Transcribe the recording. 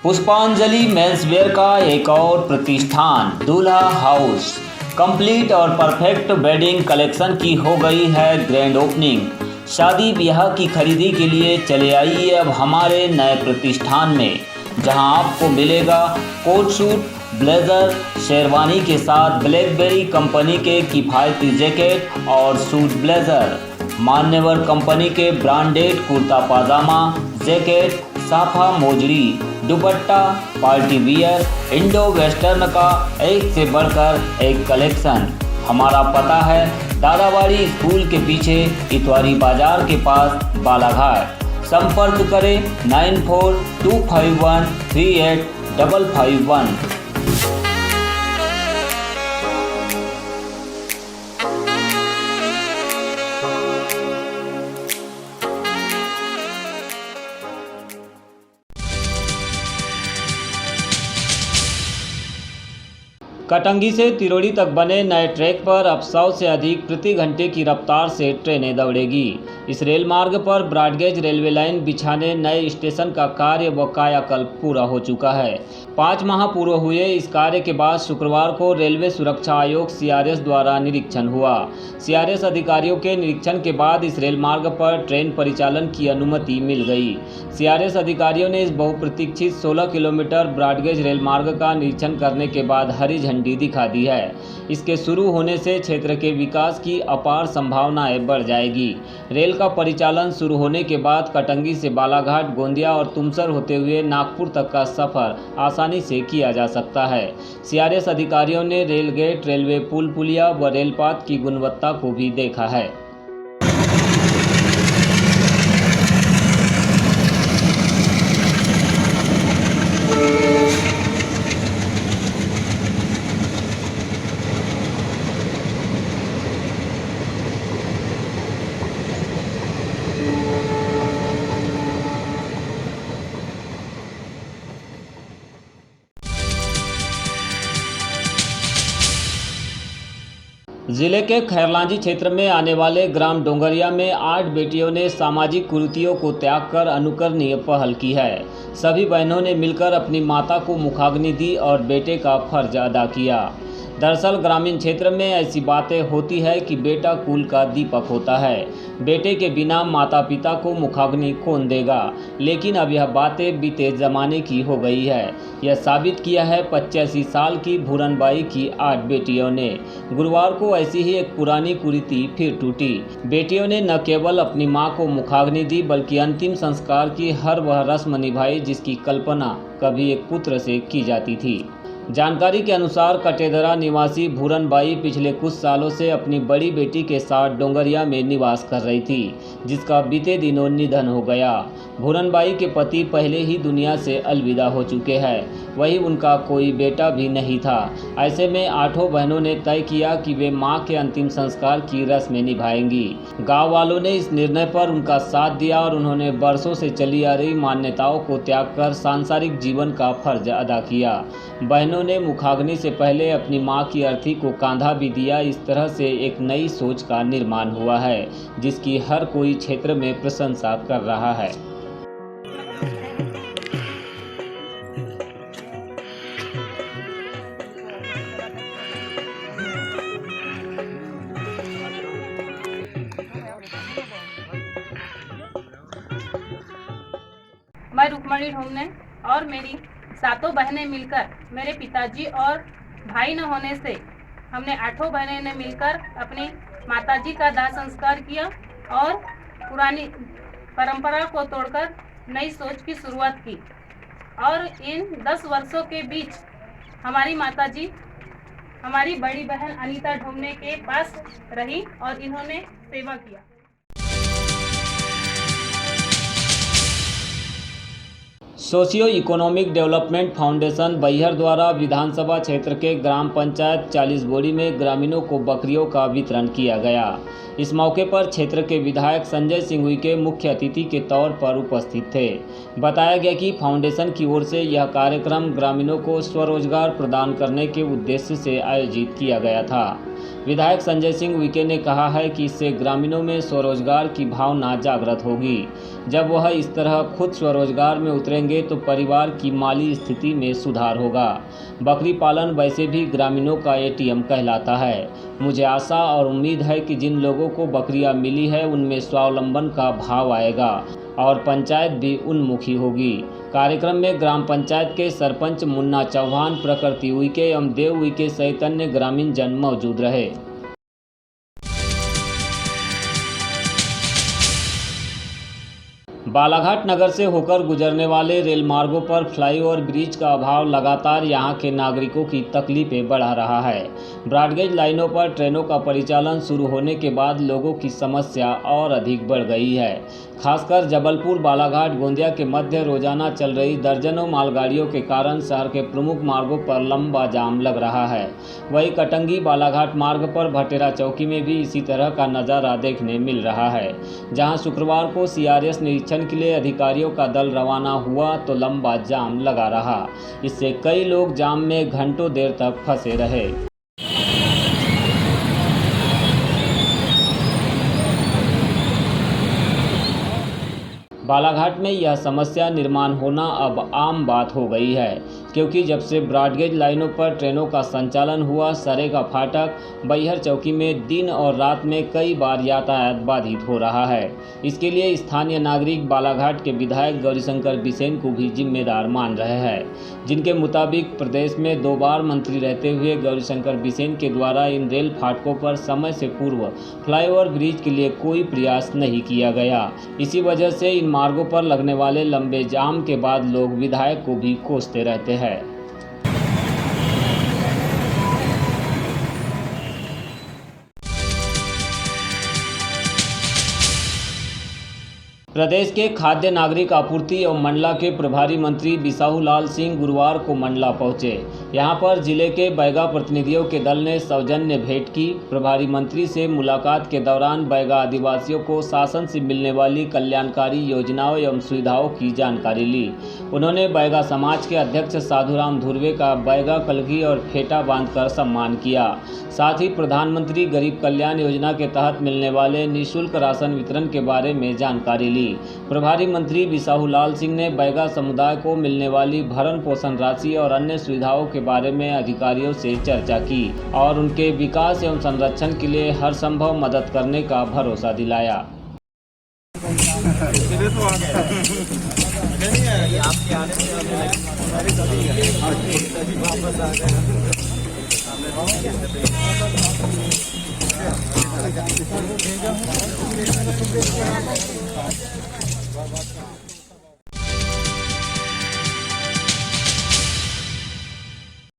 पुष्पांजलि मेंसवेयर का एक और प्रतिष्ठान दूल्हा हाउस कंप्लीट और परफेक्ट वेडिंग कलेक्शन की हो गई है ग्रैंड ओपनिंग। शादी ब्याह की खरीदी के लिए चले आइए अब हमारे नए प्रतिष्ठान में, जहां आपको मिलेगा कोट सूट, ब्लेज़र, शेरवानी के साथ ब्लैकबेरी कंपनी के किफ़ायती जैकेट और सूट ब्लेज़र, मान्यवर कंपनी के ब्रांडेड कुर्ता पाजामा, जैकेट, साफा मोजड़ी, dupatta, party wear, Indo western का एक से बढ़कर एक कलेक्शन। हमारा पता है दादाबाड़ी स्कूल के पीछे इतवारी बाजार के पास बालाघाट। संपर्क करें 9425138551। कटंगी से तिरोड़ी तक बने नए ट्रैक पर अब 100 से अधिक प्रति घंटे की रफ्तार से ट्रेनें दौड़ेगी। इस रेल मार्ग पर ब्रॉडगेज रेलवे लाइन बिछाने नए स्टेशन का कार्य व कायाकल्प पूरा हो चुका है। 5 माह पूरे हुए इस कार्य के बाद शुक्रवार को रेलवे सुरक्षा आयोग सीआरएस द्वारा निरीक्षण हुआ। सीआरएस अधिकारियों के निरीक्षण के बाद इस रेल मार्ग पर ट्रेन परिचालन की अनुमति मिल गई। सीआरएस अधिकारियों ने इस बहुप्रतीक्षित 16 किलोमीटर ब्रॉडगेज रेल मार्ग का निरीक्षण करने के बाद हरी झंडी दिखा दी है। इसके शुरू होने से क्षेत्र के विकास की अपार संभावनाएं बढ़ जाएगी। रेल का परिचालन शुरू होने के बाद कटंगी से बालाघाट, गोंदिया और तुमसर होते हुए नागपुर तक का सफर आसानी से किया जा सकता है। सीआरएस अधिकारियों ने रेल गेट, रेलवे पुल पुलिया व रेलपात की गुणवत्ता को भी देखा है। जिले के खैरलांजी क्षेत्र में आने वाले ग्राम डोंगरिया में 8 बेटियों ने सामाजिक कुरीतियों को त्याग कर अनुकरणीय पहल की है। सभी बहनों ने मिलकर अपनी माता को मुखाग्नि दी और बेटे का फर्ज अदा किया। दरअसल ग्रामीण क्षेत्र में ऐसी बातें होती है कि बेटा कुल का दीपक होता है। बेटे के बिना माता पिता को मुखाग्नि कौन देगा, लेकिन अब यह बातें बीते ज़माने की हो गई है। यह साबित किया है 85 साल की भूरनबाई की 8 बेटियों ने। गुरुवार को ऐसी ही एक पुरानी कुरीति फिर टूटी। बेटियों ने न केवल अपनी मां को मुखाग्नि दी बल्कि अंतिम संस्कार की हर वह रस्म निभाई जिसकी कल्पना कभी एक पुत्र से की जाती थी। जानकारी के अनुसार कटेदरा निवासी भूरनबाई पिछले कुछ सालों से अपनी बड़ी बेटी के साथ डोंगरिया में निवास कर रही थी, जिसका बीते दिनों निधन हो गया। भूरनबाई के पति पहले ही दुनिया से अलविदा हो चुके हैं, वहीं उनका कोई बेटा भी नहीं था। ऐसे में 8 बहनों ने तय किया कि वे मां के अंतिम संस्कार की रस्में निभाएंगी। गाँव वालों ने इस निर्णय पर उनका साथ दिया और उन्होंने बरसों से चली आ रही मान्यताओं को त्याग कर सांसारिक जीवन का फर्ज अदा किया। बहनों ने मुखाग्नि से पहले अपनी मां की अर्थी को कांधा भी दिया। इस तरह से एक नई सोच का निर्माण हुआ है, जिसकी हर कोई क्षेत्र में प्रशंसा कर रहा है। मैं रुक्मणी ढोंगने और मेरी 7 बहनें मिलकर, मेरे पिताजी और भाई न होने से हमने 8 बहनें ने मिलकर अपनी माताजी का दाह संस्कार किया और पुरानी परंपरा को तोड़कर नई सोच की शुरुआत की। और इन 10 वर्षों के बीच हमारी माताजी हमारी बड़ी बहन अनीता ढोंगने के पास रही और इन्होंने सेवा किया। Socio economic development foundation Baihar द्वारा विधानसभा क्षेत्र के ग्राम पंचायत 40 बोड़ी में ग्रामीणों को बकरियों का वितरण किया गया। इस मौके पर क्षेत्र के विधायक संजय सिंह उइके मुख्य अतिथि के तौर पर उपस्थित थे। बताया गया कि फाउंडेशन की ओर से यह कार्यक्रम ग्रामीणों को स्वरोजगार प्रदान करने के उद्देश्य से आयोजित किया गया था। विधायक संजय सिंह उइके ने कहा है कि इससे ग्रामीणों में स्वरोजगार की भावना जागृत होगी। जब वह इस तरह खुद स्वरोजगार में उतरेंगे तो परिवार की माली स्थिति में सुधार होगा। बकरी पालन वैसे भी ग्रामीणों का एटीएम कहलाता है। मुझे आशा और उम्मीद है कि जिन लोगों को बकरियां मिली है उनमें स्वावलंबन का भाव आएगा और पंचायत भी उन्मुखी होगी। कार्यक्रम में ग्राम पंचायत के सरपंच मुन्ना चौहान, प्रकृति उइके एवं देव उइके सहित अन्य ग्रामीण जन मौजूद रहे। बालाघाट नगर से होकर गुजरने वाले रेल मार्गों पर फ्लाईओवर ब्रिज का अभाव लगातार यहां के नागरिकों की तकलीफें बढ़ा रहा है। ब्रॉडगेज लाइनों पर ट्रेनों का परिचालन शुरू होने के बाद लोगों की समस्या और अधिक बढ़ गई है। खासकर जबलपुर, बालाघाट, गोंदिया के मध्य रोजाना चल रही दर्जनों मालगाड़ियों के कारण शहर के प्रमुख मार्गों पर लंबा जाम लग रहा है। वहीं कटंगी बालाघाट मार्ग पर भटेरा चौकी में भी इसी तरह का नज़ारा देखने मिल रहा है। जहां शुक्रवार को सीआरएस निरीक्षण के लिए अधिकारियों का दल रवाना हुआ तो लंबा जाम लगा रहा। इससे कई लोग जाम में घंटों देर तक फंसे रहे। बालाघाट में यह समस्या निर्माण होना अब आम बात हो गई है, क्योंकि जब से ब्रॉडगेज लाइनों पर ट्रेनों का संचालन हुआ, सरेगा फाटक, बैहर चौकी में दिन और रात में कई बार यातायात बाधित हो रहा है। इसके लिए स्थानीय नागरिक बालाघाट के विधायक गौरीशंकर बिसेन को भी जिम्मेदार मान रहे हैं, जिनके मुताबिक प्रदेश में 2 बार मंत्री रहते हुए गौरीशंकर बिसेन के द्वारा इन रेल फाटकों पर समय से पूर्व फ्लाईओवर ब्रिज के लिए कोई प्रयास नहीं किया गया। इसी वजह से इन मार्गों पर लगने वाले लंबे जाम के बाद लोग विधायक को भी कोसते रहते हैं। प्रदेश के खाद्य नागरिक आपूर्ति एवं मंडला के प्रभारी मंत्री बिसाहू लाल सिंह गुरुवार को मंडला पहुंचे। यहां पर जिले के बैगा प्रतिनिधियों के दल ने सौजन्य भेंट की। प्रभारी मंत्री से मुलाकात के दौरान बैगा आदिवासियों को शासन से मिलने वाली कल्याणकारी योजनाओं एवं सुविधाओं की जानकारी ली। उन्होंने बैगा समाज के अध्यक्ष साधुराम धुर्वे का बैगा कलगी और फेटा बांधकर सम्मान किया। साथ ही प्रधानमंत्री गरीब कल्याण योजना के तहत मिलने वाले निःशुल्क राशन वितरण के बारे में जानकारी ली। प्रभारी मंत्री बिसाहू लाल सिंह ने बैगा समुदाय को मिलने वाली भरण पोषण राशि और अन्य सुविधाओं के बारे में अधिकारियों से चर्चा की और उनके विकास एवं संरक्षण के लिए हर संभव मदद करने का भरोसा दिलाया।